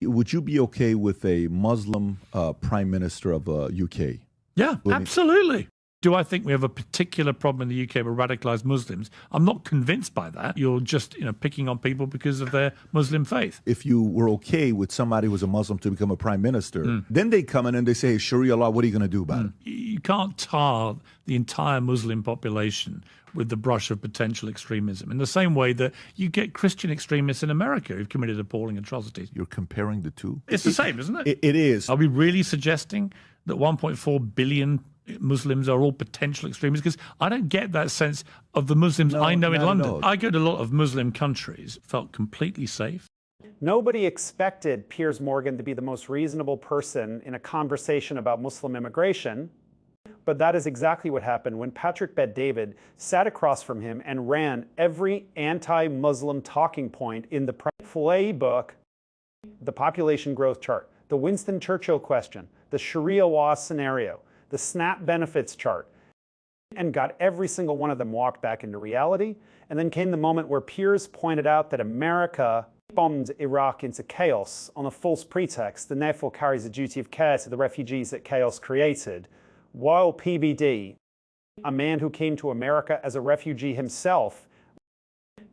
Would you be okay with a Muslim prime minister of UK? Yeah, absolutely. Do I think we have a particular problem in the UK with radicalized Muslims? I'm not convinced by that. You're just, picking on people because of their Muslim faith. If you were okay with somebody who was a Muslim to become a prime minister, then they come in and they say, Sharia law, what are you going to do about it? You can't tar the entire Muslim population with the brush of potential extremism in the same way that you get Christian extremists in America who've committed appalling atrocities. You're comparing the two? It's the same, isn't it? It is. Are we really suggesting that 1.4 billion Muslims are all potential extremists? Because I don't get that sense of the Muslims I know in London. I go to a lot of Muslim countries, felt completely safe. Nobody expected Piers Morgan to be the most reasonable person in a conversation about Muslim immigration, but that is exactly what happened when Patrick Bet-David sat across from him and ran every anti-Muslim talking point in the playbook, the population growth chart, the Winston Churchill question, the Sharia law scenario, the SNAP benefits chart, and got every single one of them walked back into reality. And then came the moment where Piers pointed out that America bombed Iraq into chaos on a false pretext and therefore carries a duty of care to the refugees that chaos created, while PBD, a man who came to America as a refugee himself,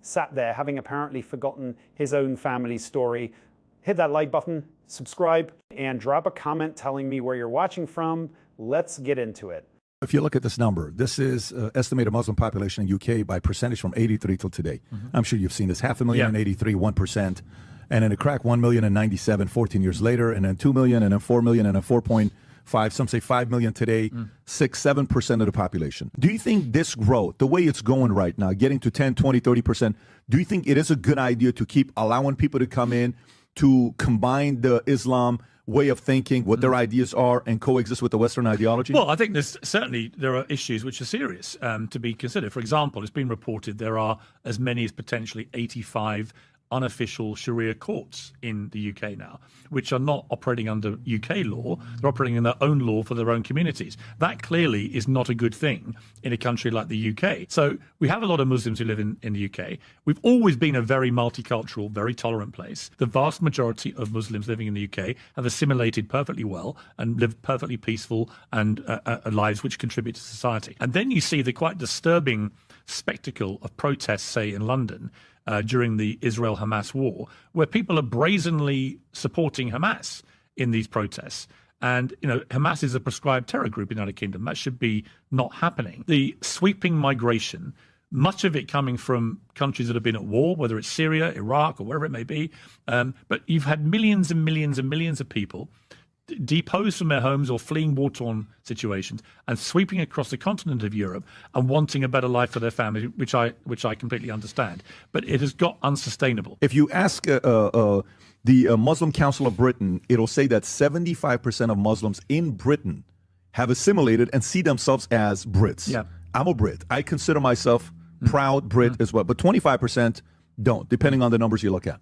sat there having apparently forgotten his own family story. Hit that like button, subscribe, and drop a comment telling me where you're watching from. Let's get into it. If you look at this number, this is estimated Muslim population in UK by percentage from 83 till today. I'm sure you've seen this. 500,000 in 83, 1%. And then it cracked 1 million in 97, 14 years later, and then 2 million, and then 4 million, and then 4.5, some say 5 million today, 6-7% of the population. Do you think this growth, the way it's going right now, getting to 10, 20, 30%, do you think it is a good idea to keep allowing people to come in to combine the Islam way of thinking, what their ideas are, and coexist with the Western ideology? Well, I think there are issues which are serious to be considered. For example, it's been reported there are as many as potentially 85 unofficial Sharia courts in the UK now, which are not operating under UK law. They're operating in their own law for their own communities. That clearly is not a good thing in a country like the UK. So we have a lot of Muslims who live in the UK. We've always been a very multicultural, very tolerant place. The vast majority of Muslims living in the UK have assimilated perfectly well and live perfectly peaceful and lives which contribute to society. And then you see the quite disturbing spectacle of protests, say, in London, during the Israel-Hamas war, where people are brazenly supporting Hamas in these protests. And, Hamas is a prescribed terror group in the United Kingdom. That should be not happening. The sweeping migration, much of it coming from countries that have been at war, whether it's Syria, Iraq, or wherever it may be. But you've had millions and millions and millions of people deposed from their homes or fleeing war-torn situations and sweeping across the continent of Europe and wanting a better life for their families, which I completely understand. But it has got unsustainable. If you ask the Muslim Council of Britain, it'll say that 75% of Muslims in Britain have assimilated and see themselves as Brits. Yeah. I'm a Brit. I consider myself proud Brit as well, but 25% don't, depending on the numbers you look at.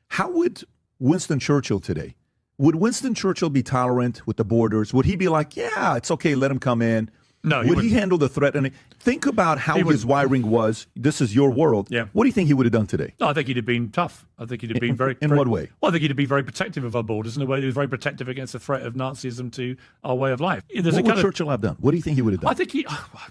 How would Winston Churchill today, would Winston Churchill be tolerant with the borders? Would he be like, yeah, it's okay, let him come in? No. Would he handle the threat? And think about how his wiring was. This is your world. Yeah. What do you think he would have done today? No, I think he'd have been tough. I think he'd have been very... In what way? Well, I think he'd have been very protective of our borders in a way that was very protective against the threat of Nazism to our way of life. What would Churchill have done? What do you think he would have done? I think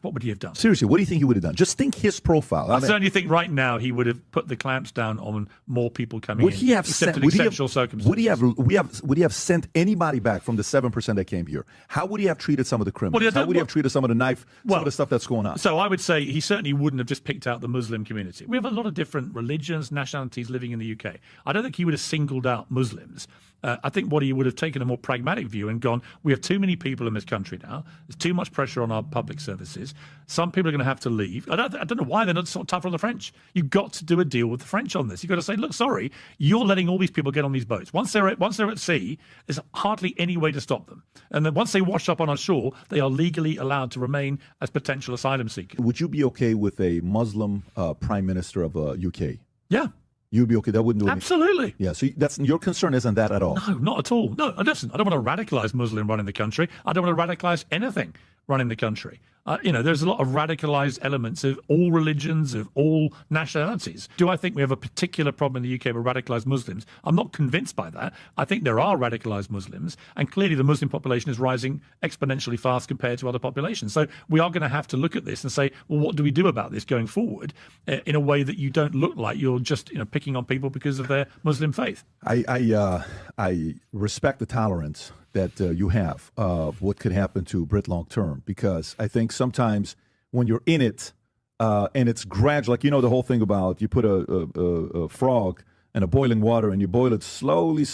what would he have done? Seriously, what do you think he would have done? Just think his profile. I certainly think right now he would have put the clamps down on more people coming would in. He have except sent, in exceptional circumstances. Would he have sent anybody back from the 7% that came here? How would he have treated some of the criminals? How would he have treated some of the some of the stuff that's going on? So I would say he certainly wouldn't have just picked out the Muslim community. We have a lot of different religions, nationalities living in the UK. I don't think he would have singled out Muslims. I think what he would have taken a more pragmatic view and gone, we have too many people in this country now. There's too much pressure on our public services. Some people are going to have to leave. I don't know why they're not sort of tougher on the French. You've got to do a deal with the French on this. You've got to say, look, sorry, you're letting all these people get on these boats. Once they're at sea, there's hardly any way to stop them. And then once they wash up on our shore, they are legally allowed to remain as potential asylum seekers. Would you be okay with a Muslim prime minister of UK? Yeah. You'd be okay. That wouldn't do anything. Absolutely. Yeah. So that's your concern isn't that at all? No, not at all. No, listen, I don't want to radicalize Muslim running the country. I don't want to radicalize anything. running the country. There's a lot of radicalized elements of all religions, of all nationalities. Do I think we have a particular problem in the UK with radicalized Muslims? I'm not convinced by that. I think there are radicalized Muslims, and clearly the Muslim population is rising exponentially fast compared to other populations. So we are going to have to look at this and say, well, what do we do about this going forward in a way that you don't look like you're just picking on people because of their Muslim faith? I respect the tolerance that you have of what could happen to Brit long term, because I think sometimes when you're in it and it's gradual, like the whole thing about you put a frog in a boiling water and you boil it slowly,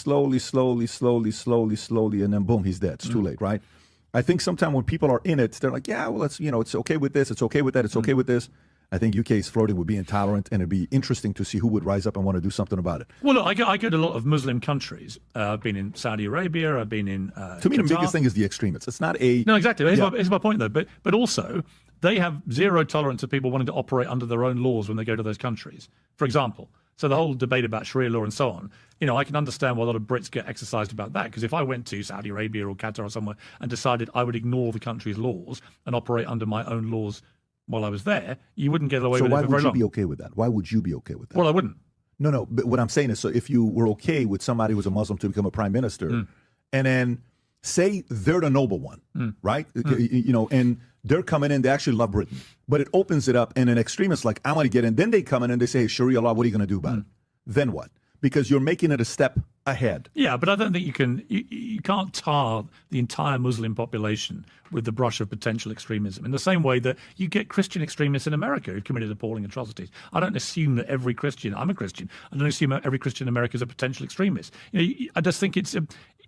and then boom, he's dead. It's too late, right? I think sometimes when people are in it, they're like, yeah, well, it's okay with this, it's okay with that, it's okay with this. I think UK is flirting with being tolerant, and it'd be interesting to see who would rise up and want to do something about it. Well, look, I go to a lot of Muslim countries. I've been in Saudi Arabia. I've been in To me, Qatar. the biggest thing is the extremists. It's not a... No, exactly. Here's my point, though. But also, they have zero tolerance of people wanting to operate under their own laws when they go to those countries. For example, so the whole debate about Sharia law and so on, I can understand why a lot of Brits get exercised about that, because if I went to Saudi Arabia or Qatar or somewhere and decided I would ignore the country's laws and operate under my own laws while I was there, you wouldn't get away with it for very long. So why would you be okay with that? Why would you be okay with that? Well, I wouldn't. No, but what I'm saying is, so if you were okay with somebody who's a Muslim to become a prime minister, and then say they're the noble one, right? And they're coming in, they actually love Britain, but it opens it up, and an extremist like, I want to get in, then they come in and they say, hey, Sharia law, what are you going to do about it? Then what? Because you're making it a step ahead. Yeah, but I don't think you can't tar the entire Muslim population with the brush of potential extremism in the same way that you get Christian extremists in America who've committed appalling atrocities. I don't assume that every Christian, I'm a Christian, I don't assume every Christian in America is a potential extremist. I just think it's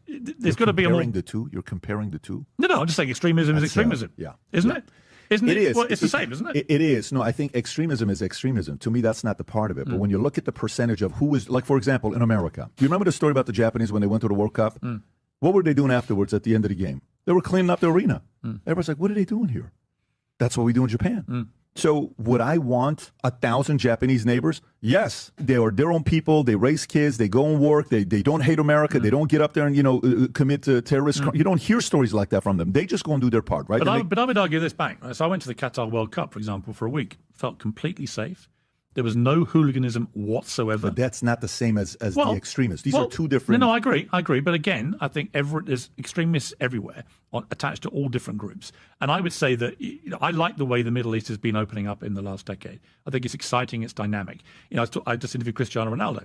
there's got to be a more... You're comparing the two? No, I'm just saying extremism is extremism. Isn't it? Isn't it? Is. Well, it's the same, isn't it? It is. No, I think extremism is extremism. To me, that's not the part of it. But when you look at the percentage of who is, like, for example, in America, do you remember the story about the Japanese when they went to the World Cup? What were they doing afterwards at the end of the game? They were cleaning up the arena. Everybody's like, what are they doing here? That's what we do in Japan. So would I want 1,000 Japanese neighbors? Yes, they are their own people. They raise kids. They go and work. They don't hate America. They don't get up there and commit terrorist crime. You don't hear stories like that from them. They just go and do their part, right? But I would argue this back. Right? So I went to the Qatar World Cup, for example, for a week. Felt completely safe. There was no hooliganism whatsoever. But that's not the same as the extremists. These are two different... No, I agree. But again, I think there's extremists everywhere attached to all different groups. And I would say that I like the way the Middle East has been opening up in the last decade. I think it's exciting, it's dynamic. I just interviewed Cristiano Ronaldo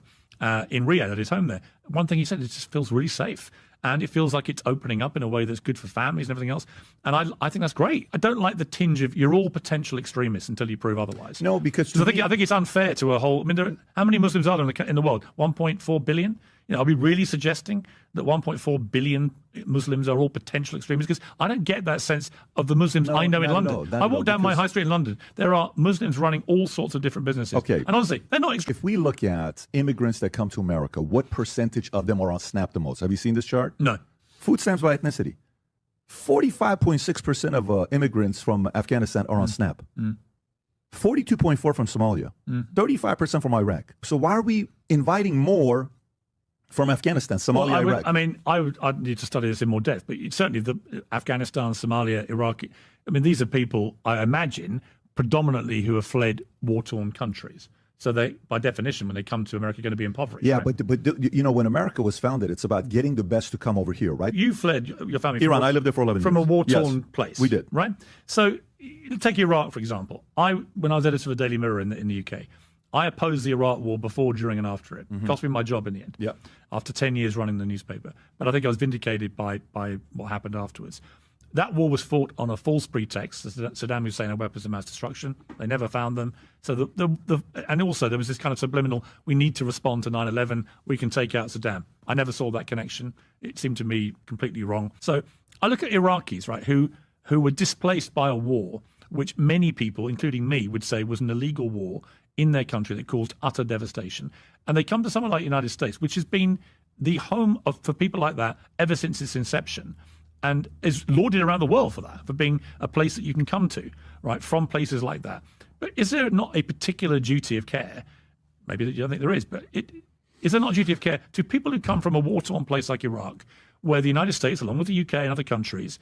in Riyadh at his home there. One thing he said, it just feels really safe. And it feels like it's opening up in a way that's good for families and everything else. And I think that's great. I don't like the tinge of you're all potential extremists until you prove otherwise. No, because I think it's unfair to a whole... I mean, how many Muslims are there in the world? 1.4 billion? Are we really suggesting that 1.4 billion Muslims are all potential extremists? Because I don't get that sense of the Muslims I know in London. I walk down my high street in London. There are Muslims running all sorts of different businesses. Okay. And honestly, they're not extremists. If we look at immigrants that come to America, what percentage of them are on SNAP the most? Have you seen this chart? No. Food stamps by ethnicity. 45.6% of immigrants from Afghanistan are on SNAP. 42.4% from Somalia. 35% from Iraq. So why are we inviting more from Afghanistan, Somalia, Iraq? I mean, I'd need to study this in more depth, but certainly the Afghanistan, Somalia, Iraq, I mean, these are people, I imagine, predominantly who have fled war-torn countries. So they, by definition, when they come to America, are going to be impoverished. Yeah, right? but when America was founded, it's about getting the best to come over here, right? You fled your family Iran. I lived there for 11 years. From a war-torn place. We did. Right? So take Iraq, for example. When I was editor of the Daily Mirror in the UK, I opposed the Iraq war before, during, and after it. It cost me my job in the end. Yeah. After 10 years running the newspaper. But I think I was vindicated by what happened afterwards. That war was fought on a false pretext. Saddam Hussein had weapons of mass destruction. They never found them. So and also there was this kind of subliminal, we need to respond to 9/11. We can take out Saddam. I never saw that connection. It seemed to me completely wrong. So I look at Iraqis, right, who were displaced by a war, which many people, including me, would say was an illegal war in their country that caused utter devastation. And they come to somewhere like the United States, which has been the home for people like that ever since its inception. And is lauded around the world for that, for being a place that you can come to, right, from places like that. But is there not a particular duty of care? Maybe you don't think there is, but is there not a duty of care to people who come from a war-torn place like Iraq, where the United States, along with the UK and other countries,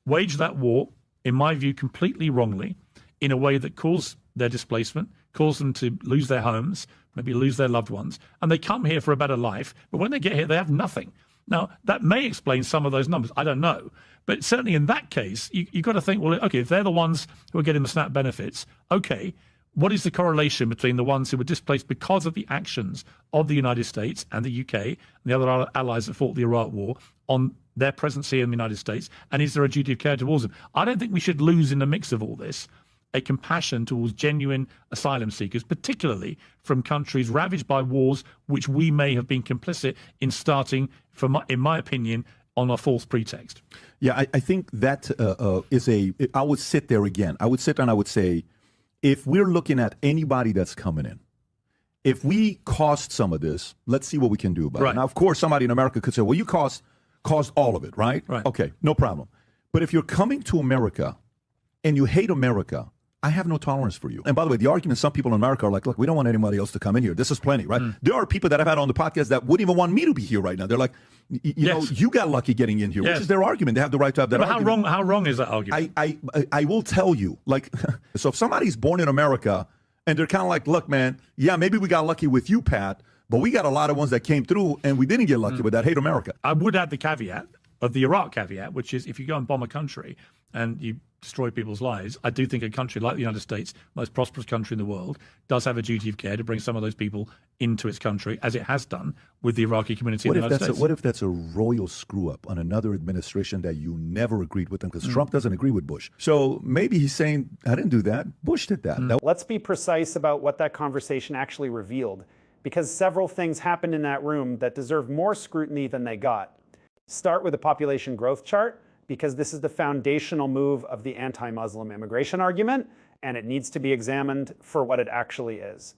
waged that war in my view, completely wrongly, in a way that caused their displacement, caused them to lose their homes, maybe lose their loved ones, and they come here for a better life, but when they get here, they have nothing. Now, that may explain some of those numbers. I don't know. But certainly in that case, you've got to think, well, okay, if they're the ones who are getting the SNAP benefits, okay, what is the correlation between the ones who were displaced because of the actions of the United States and the UK and the other allies that fought the Iraq War on their presence here in the United States? And is there a duty of care towards them? I don't think we should lose in the mix of all this a compassion towards genuine asylum seekers, particularly from countries ravaged by wars which we may have been complicit in starting, in my opinion, on a false pretext. Yeah, I think that I would sit there again. I would sit and I would say, if we're looking at anybody that's coming in, if we cost some of this, let's see what we can do about it. Now, of course, somebody in America could say, well, you caused all of it, right? Okay, no problem. But if you're coming to America and you hate America, I have no tolerance for you. And by the way, the argument, some people in America are like, look, we don't want anybody else to come in here. This is plenty, right? There are people that I've had on the podcast that wouldn't even want me to be here right now. They're like, you know, you got lucky getting in here, which is their argument. They have the right to have that argument. How wrong is that argument? I will tell you, like, so if somebody's born in America and they're kind of like, look, man, yeah, maybe we got lucky with you, Pat, but we got a lot of ones that came through and we didn't get lucky with that. Hate America. I would add the caveat of the Iraq caveat, which is if you go and bomb a country and you destroy people's lives, I do think a country like the United States, most prosperous country in the world, does have a duty of care to bring some of those people into its country, as it has done with the Iraqi community in the United States. What if that's a royal screw-up on another administration that you never agreed with them? Because Trump doesn't agree with Bush. So maybe he's saying, I didn't do that. Bush did that. Let's be precise about what that conversation actually revealed, because several things happened in that room that deserve more scrutiny than they got. Start with the population growth chart, because this is the foundational move of the anti-Muslim immigration argument, and it needs to be examined for what it actually is.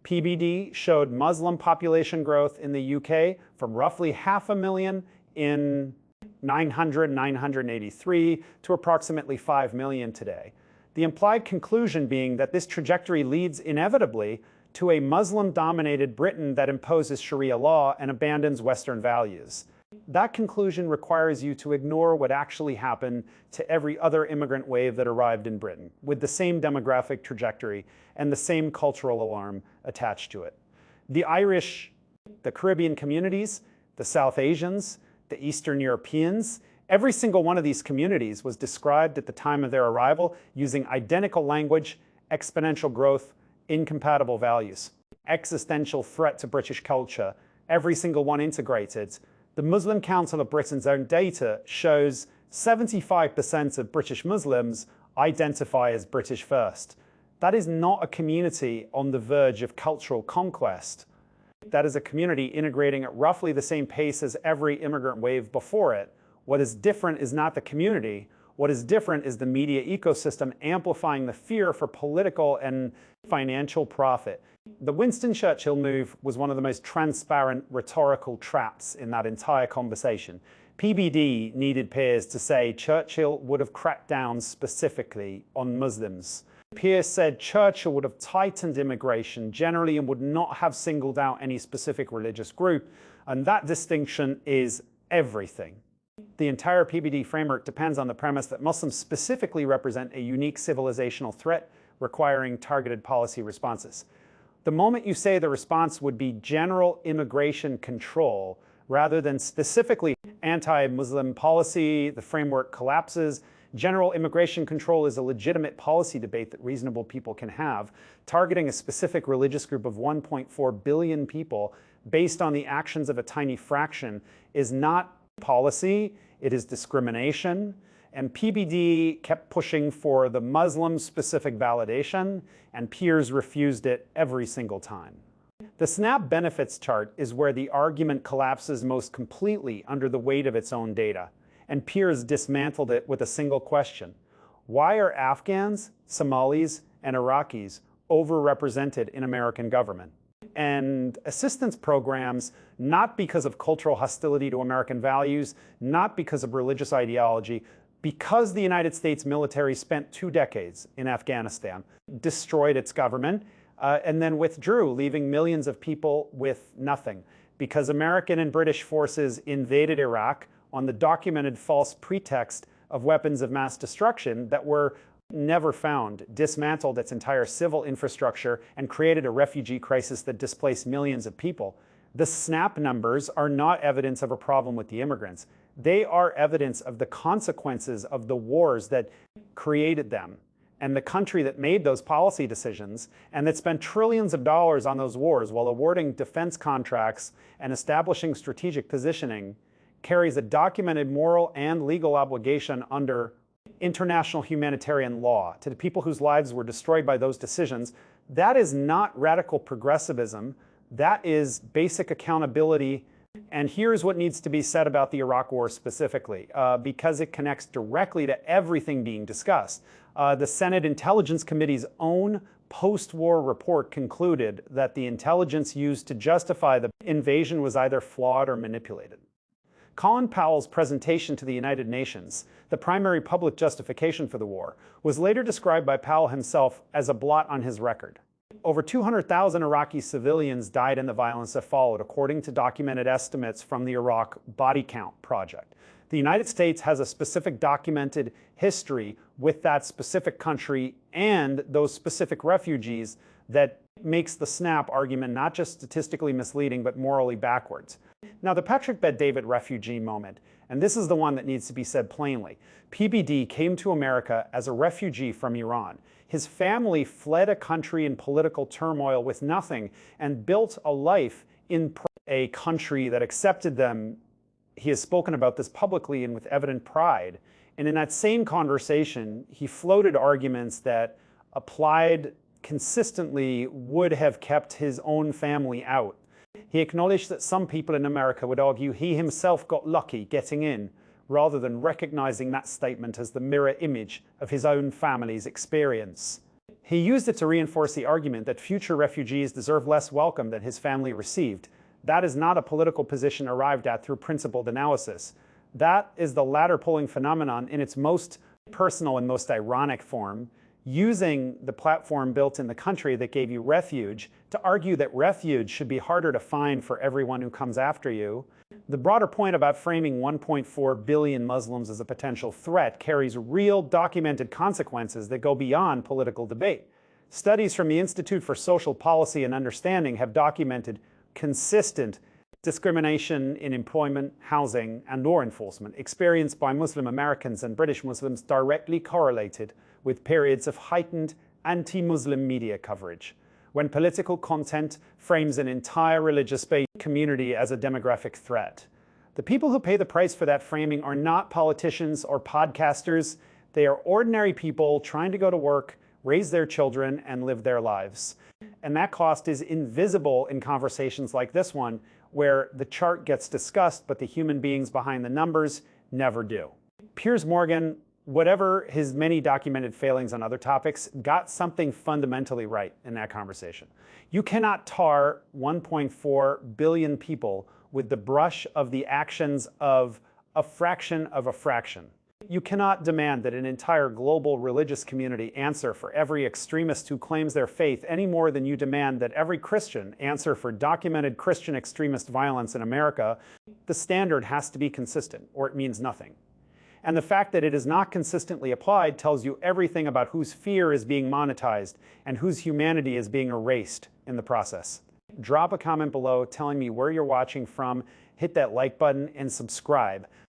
PBD showed Muslim population growth in the UK from roughly 500,000 in 983 to approximately 5 million today. The implied conclusion being that this trajectory leads inevitably to a Muslim-dominated Britain that imposes Sharia law and abandons Western values. That conclusion requires you to ignore what actually happened to every other immigrant wave that arrived in Britain, with the same demographic trajectory and the same cultural alarm attached to it. The Irish, the Caribbean communities, the South Asians, the Eastern Europeans, every single one of these communities was described at the time of their arrival using identical language, exponential growth, incompatible values, existential threat to British culture, every single one integrated. The Muslim Council of Britain's own data shows 75% of British Muslims identify as British first. That is not a community on the verge of cultural conquest. That is a community integrating at roughly the same pace as every immigrant wave before it. What is different is not the community. What is different is the media ecosystem amplifying the fear for political and financial profit. The Winston Churchill move was one of the most transparent rhetorical traps in that entire conversation. PBD needed Piers to say Churchill would have cracked down specifically on Muslims. Piers said Churchill would have tightened immigration generally and would not have singled out any specific religious group, and that distinction is everything. The entire PBD framework depends on the premise that Muslims specifically represent a unique civilizational threat requiring targeted policy responses. The moment you say the response would be general immigration control rather than specifically anti-Muslim policy, the framework collapses. General immigration control is a legitimate policy debate that reasonable people can have. Targeting a specific religious group of 1.4 billion people based on the actions of a tiny fraction is not policy, it is discrimination. And PBD kept pushing for the Muslim-specific validation, and Piers refused it every single time. The SNAP benefits chart is where the argument collapses most completely under the weight of its own data, and Piers dismantled it with a single question. Why are Afghans, Somalis, and Iraqis overrepresented in American government? And assistance programs, not because of cultural hostility to American values, not because of religious ideology, because the United States military spent 2 decades in Afghanistan, destroyed its government, and then withdrew, leaving millions of people with nothing. Because American and British forces invaded Iraq on the documented false pretext of weapons of mass destruction that were never found, dismantled its entire civil infrastructure, and created a refugee crisis that displaced millions of people. The SNAP numbers are not evidence of a problem with the immigrants. They are evidence of the consequences of the wars that created them. And the country that made those policy decisions and that spent trillions of dollars on those wars while awarding defense contracts and establishing strategic positioning carries a documented moral and legal obligation under international humanitarian law to the people whose lives were destroyed by those decisions. That is not radical progressivism. That is basic accountability. And here's what needs to be said about the Iraq War specifically, because it connects directly to everything being discussed. The Senate Intelligence Committee's own post-war report concluded that the intelligence used to justify the invasion was either flawed or manipulated. Colin Powell's presentation to the United Nations, the primary public justification for the war, was later described by Powell himself as a blot on his record. Over 200,000 Iraqi civilians died in the violence that followed, according to documented estimates from the Iraq Body Count Project. The United States has a specific documented history with that specific country and those specific refugees that makes the SNAP argument not just statistically misleading, but morally backwards. Now, the Patrick Bet-David refugee moment, and this is the one that needs to be said plainly. PBD came to America as a refugee from Iran. His family fled a country in political turmoil with nothing and built a life in a country that accepted them. He has spoken about this publicly and with evident pride. And in that same conversation, he floated arguments that applied consistently would have kept his own family out. He acknowledged that some people in America would argue he himself got lucky getting in, rather than recognizing that statement as the mirror image of his own family's experience. He used it to reinforce the argument that future refugees deserve less welcome than his family received. That is not a political position arrived at through principled analysis. That is the ladder-pulling phenomenon in its most personal and most ironic form, using the platform built in the country that gave you refuge to argue that refuge should be harder to find for everyone who comes after you. The broader point about framing 1.4 billion Muslims as a potential threat carries real documented consequences that go beyond political debate. Studies from the Institute for Social Policy and Understanding have documented consistent discrimination in employment, housing, and law enforcement experienced by Muslim Americans and British Muslims directly correlated with periods of heightened anti-Muslim media coverage, when political content frames an entire religious-based community as a demographic threat. The people who pay the price for that framing are not politicians or podcasters. They are ordinary people trying to go to work, raise their children, and live their lives. And that cost is invisible in conversations like this one, where the chart gets discussed, but the human beings behind the numbers never do. Piers Morgan, whatever his many documented failings on other topics, got something fundamentally right in that conversation. You cannot tar 1.4 billion people with the brush of the actions of a fraction of a fraction. You cannot demand that an entire global religious community answer for every extremist who claims their faith any more than you demand that every Christian answer for documented Christian extremist violence in America. The standard has to be consistent, or it means nothing. And the fact that it is not consistently applied tells you everything about whose fear is being monetized and whose humanity is being erased in the process. Drop a comment below telling me where you're watching from, hit that like button, and subscribe.